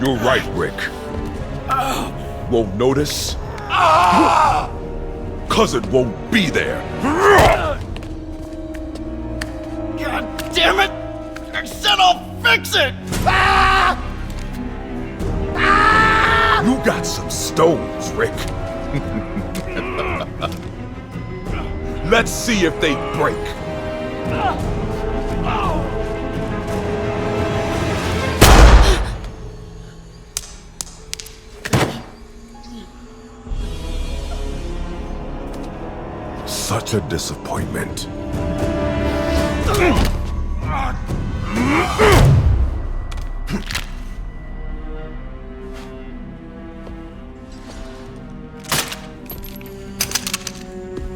You're right, Rick. Won't notice? Cause it won't be there. God damn it! I said I'll fix it! You got some stones, Rick. Let's see if they break. Such a disappointment.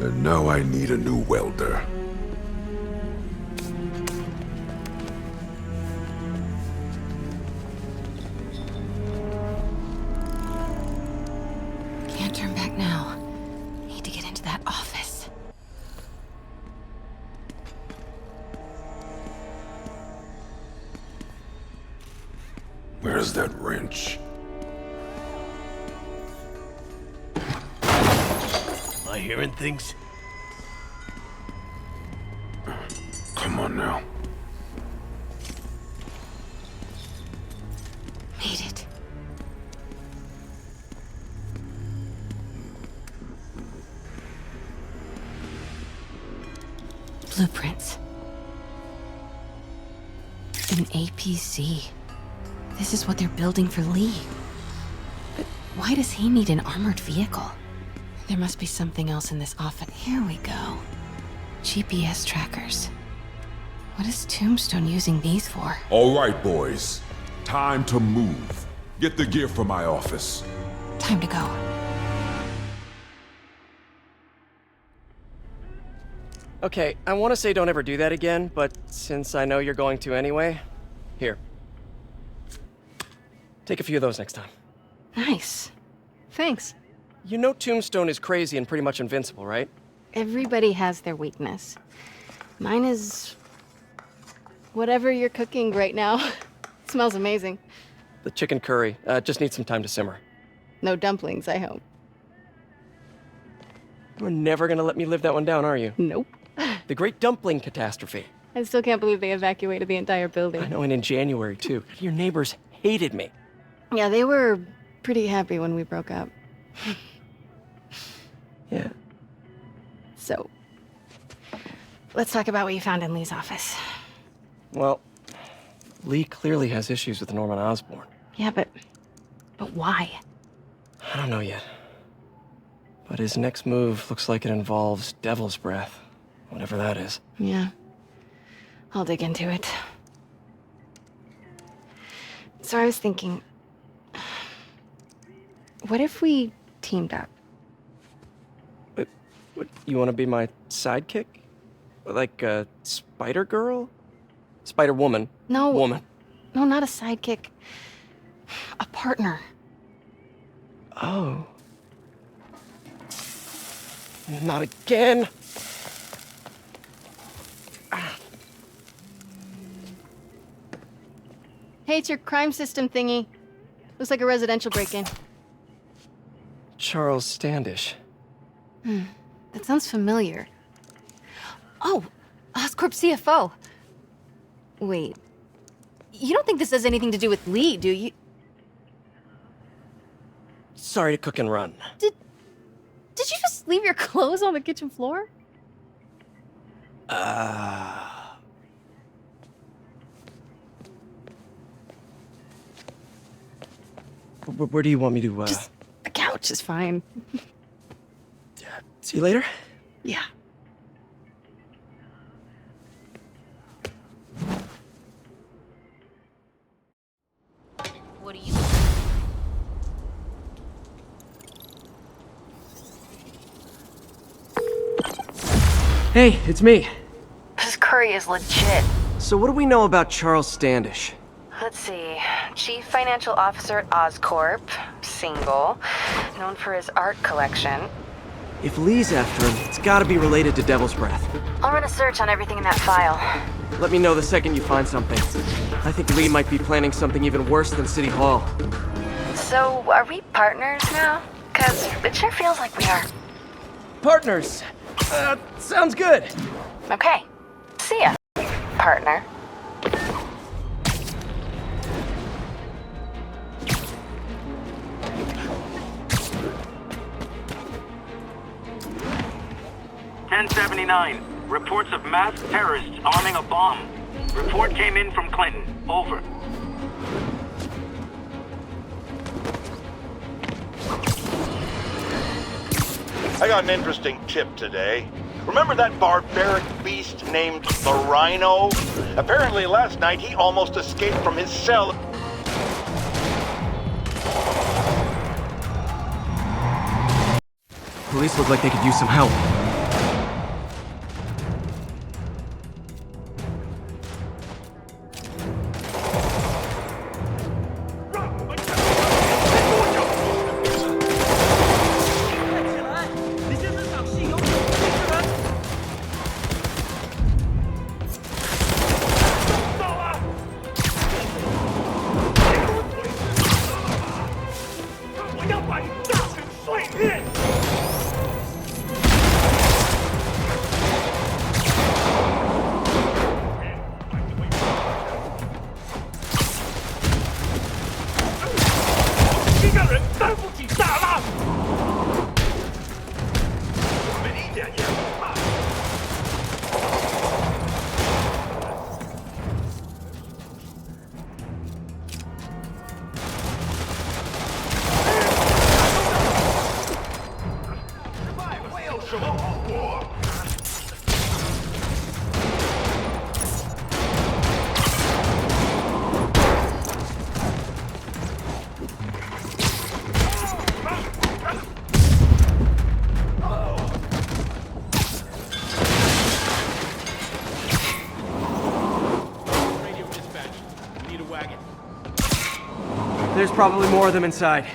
And now I need a new welder. Can't turn back now. Need to get into that office. Where's that wrench? Am I hearing things? Come on now. Made it. Blueprints. An APC. This is what they're building for Lee. But why does he need an armored vehicle? There must be something else in this office. Here we go. GPS trackers. What is Tombstone using these for? All right, boys. Time to move. Get the gear from my office. Time to go. Okay, I want to say don't ever do that again, but since I know you're going to anyway, here. Take a few of those next time. Nice. Thanks. You know Tombstone is crazy and pretty much invincible, right? Everybody has their weakness. Mine is... whatever you're cooking right now. Smells amazing. The chicken curry just needs some time to simmer. No dumplings, I hope. You're never gonna let me live that one down, are you? Nope. The Great Dumpling Catastrophe. I still can't believe they evacuated the entire building. I know, and in January, too. Your neighbors hated me. Yeah, they were pretty happy when we broke up. Yeah. So, let's talk about what you found in Lee's office. Well, Lee clearly has issues with Norman Osborn. Yeah, but why? I don't know yet. But his next move looks like it involves Devil's Breath. Whatever that is. Yeah. I'll dig into it. So I was thinking, what if we teamed up? What, you want to be my sidekick? Like a Spider-Girl? Spider-Woman. No. Woman. No, not a sidekick. A partner. Oh. Not again. Hey, it's your crime system thingy. Looks like a residential break-in. Charles Standish. That sounds familiar. Oh, Oscorp CFO. Wait. You don't think this has anything to do with Lee, do you? Sorry to cook and run. Did you just leave your clothes on the kitchen floor? Where do you want me to, Just the couch is fine. See you later? Yeah. What do you... Hey, it's me. This curry is legit. So what do we know about Charles Standish? Let's see. Chief Financial Officer at Oscorp. Single. Known for his art collection. If Lee's after him, it's gotta be related to Devil's Breath. I'll run a search on everything in that file. Let me know the second you find something. I think Lee might be planning something even worse than City Hall. So, are we partners now? Because it sure feels like we are. Partners! Sounds good! Okay. See ya, partner. "1079. Reports of masked terrorists arming a bomb. Report came in from Clinton. Over." I got an interesting tip today. Remember that barbaric beast named the Rhino? Apparently last night he almost escaped from his cell. Police look like they could use some help. There's probably more of them inside.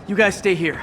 You guys stay here.